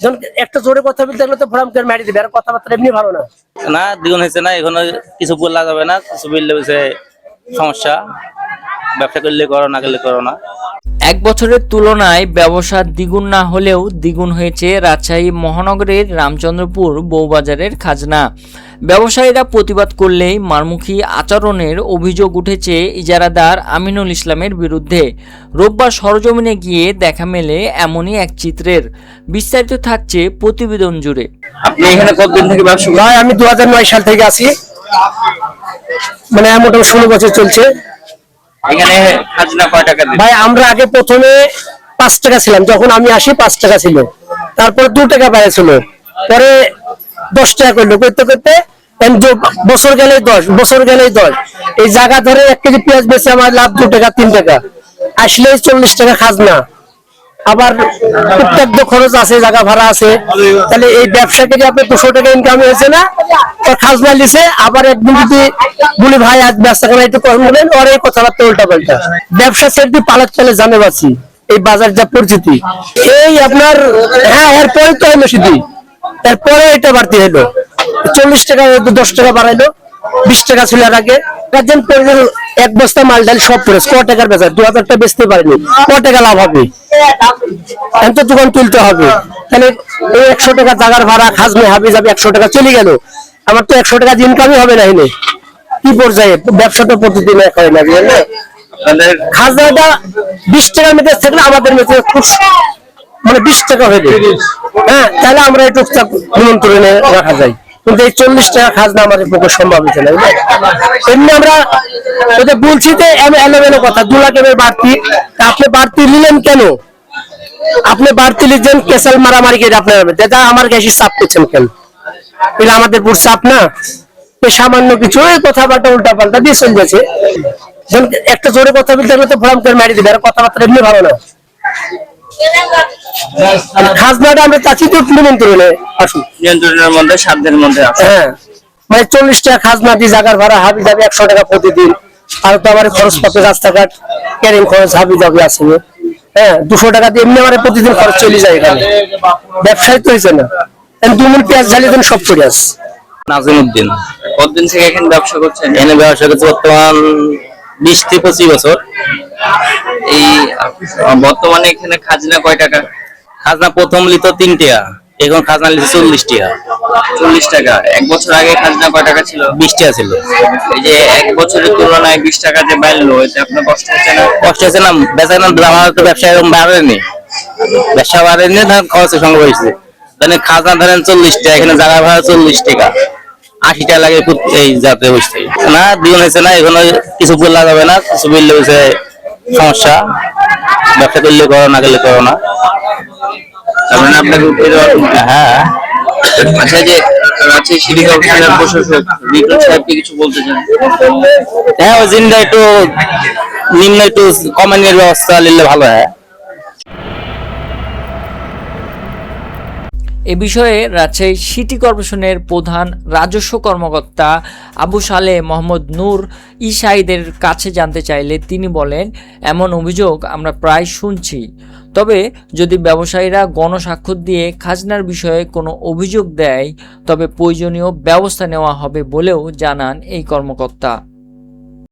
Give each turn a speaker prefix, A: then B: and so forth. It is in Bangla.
A: যখন একটা জোরে কথা বলতে গেলে তো ফোরাম করে মারি দিবে, আর কথাবার্তা এমনি ভালো না।
B: না দ্বিগুণ হয়েছে না, এখনো কিছু বলা যাবে না, কিছু বললে হচ্ছে সমস্যা। ব্যবসা করলে করো, না করলে করো না।
C: এক বছরের তুলনায় ব্যবসা দ্বিগুণ না হলেও দ্বিগুণ হয়েছে রাজশাহী মহানগরের রামচন্দ্রপুর বউবাজারের খাজনা। ব্যবসায়ীরা প্রতিবাদ করলেই মারমুখী আচরণের অভিযোগ উঠেছে ইজারাদার আমিনুল ইসলামের বিরুদ্ধে। রোববার সরজমিনে গিয়ে দেখা মেলে এমনই এক চিত্রের। বিস্তারিত থাকছে প্রতিবেদন জুড়ে।
B: আপনি এখানে কতদিন থেকে ব্যবসা
A: ভাই আমি 2009 সাল থেকে আছি, মানে মোটামুটি 16 বছর চলছে।
B: এখানে খাজনা কয় টাকা দিন?
A: ভাই আমরা আগে প্রথমে 5 টাকা ছিলাম, যখন আমি আসি 5 টাকা ছিল, তারপরে 2 টাকা বেড়েছিল, পরে 10 টাকা করলো, করতে করতে বছর গেলেই 10, বছর গেলেই 10। এই জায়গা ধরে 1 কেজি পেঁয়াজ বেচে আমার লাভ 2 টাকা 3 টাকা, আসলে 40 টাকা খাজনা, আবার টুকটাক খরচ আছে, জায়গা ভাড়া আছে। তাহলে এই ব্যবসা থেকে আপনি 200 টাকা ইনকাম হয়েছে না, খাজনা লিছে। আবার একদিন যদি বলি ভাই আজ ব্যবসা কেন একটু কম বলেন, ওর এই কথাবার্তা উল্টা পাল্টা। ব্যবসা ছেড়ে পালাত চলে জানে বাঁচি, এই বাজার যা পরিস্থিতি। এই আপনার হ্যাঁ এরপরে তো হলো সিদ্ধি, এরপরে এটা বাড়তি হলো 40 টাকা, 10 টাকা বাড়াইলো, 20 টাকা ছিল এর আগে। গার্জেন পরিবার 1 বস্তা মাল ডাল সব পড়ে ক টাকার বেচা, 2000 টাকা বেচতে পারেনি, ক টাকা লাভ হবে? এখন তো দোকান তুলতে হবে। তাহলে এই 100 টাকা জায়গার ভাড়া খাজনা হাবি যাবে, 100 টাকা চলে গেল, আমার তো 100 টাকা ইনকামই হবে না। এনে কি পর্যায়ে ব্যবসাটা প্রতিদিন করে না, বুঝলেন না? খাজনাটা 20 টাকার মধ্যে থাকলে আমাদের মধ্যে খুব মানে 20 টাকা হয়ে যায়, হ্যাঁ, তাহলে আমরা একটু নিয়ন্ত্রণে রাখা যায়। কিন্তু এই 40 টাকা খাজনা আমাদের পক্ষে সম্ভব হচ্ছে না। এমনি আমরা ওদের বলছি যে এলোমেলো কথা, 2 লাখ এর বাড়তি, আপনি বাড়তি নিলেন কেন? আপনি বাড়তি লিখছেন কেসাল মারামারি করে আপনার দাদা আমার গ্যাসের চাপ করছেন কেন? এটা আমাদের পুরো চাপ না, এই সামান্য কিছু কথাবার্তা উল্টা পাল্টা দিয়ে চলে যাচ্ছে। একটা জোরে কথা বলতে গেলে তো ফোরাম করে মারি দিবে, আর কথাবার্তা এমনি ভালো না। খাজনাটা আমরা চাচ্ছি তো নিয়ন্ত্রণে আসুন,
B: নিয়ন্ত্রণের মধ্যে, সাধ্যের মধ্যে আছে।
A: হ্যাঁ, মানে 40 টাকা খাজনা দিয়ে জায়গার ভাড়া হাবি যাবে 100 টাকা প্রতিদিন, আর তো আমার খরচ পাবে, রাস্তাঘাট ক্যারিং খরচ হাবি যাবে আছে, হ্যাঁ 200 টাকা দিয়ে এমনি আমার প্রতিদিন খরচ চলে যায়। এখানে ব্যবসায় তো হয়েছে না, 2 মণ পেঁয়াজ ঝালিয়ে দেন সব করে আস।
B: নাজিমউদ্দিন। কতদিন থেকে এখানে ব্যবসা করছেন? এখানে ব্যবসা করছে বর্তমান 20 থেকে 25 বছর। এই বর্তমানে এখানে খাজনা কয় টাকা? খাজনা প্রথম লিত 3 টাকা, এখন খাজনা লিছে 40 টাকা। 40 টাকা। 1 বছর আগে খাজনা কয় টাকা ছিল? 20 টাকা ছিল। এই যে 1 বছরের তুলনায় 20 টাকা যে বাড়লো, এতে আপনার কষ্ট হচ্ছে না? কষ্ট হচ্ছে না, বেচা কেনা আমার তো ব্যবসা এরকম বাড়েনি, ব্যবসা বাড়েনি, ধরেন খরচের সঙ্গে হয়েছে। মানে খাজনা ধরেন 40 টাকা, এখানে জায়গা ভাড়া 40 টাকা, 80 টাকা লাগে এই যাতে বসতে না। দ্বিগুণ হয়েছে না, এখনো কিছু বলা যাবে না, কিছু বললে হচ্ছে সমস্যা। ব্যবসা করলে করো, না করলে করো না। হ্যাঁ, আচ্ছা, যে রাজশাহী সিটি কর্পোরেশনের প্রশাসক রিটন সাহেবকে কিছু বলতে চান? হ্যাঁ, ওই জিনটা একটু নিম্ন একটু কমানোর ব্যবস্থা নিলে ভালো হয়।
C: এ বিষয়ে রাজশাহী সিটি কর্পোরেশনের প্রধান রাজস্ব কর্মকর্তা আবু সালে মোহাম্মদ নূর ইসাইদের কাছে জানতে চাইলে তিনি বলেন, এমন অভিযোগ আমরা প্রায় শুনছি, তবে যদি ব্যবসায়ীরা গণস্বাক্ষর দিয়ে খাজনার বিষয়ে কোনো অভিযোগ দেয় তবে প্রয়োজনীয় ব্যবস্থা নেওয়া হবে বলেও জানান এই কর্মকর্তা।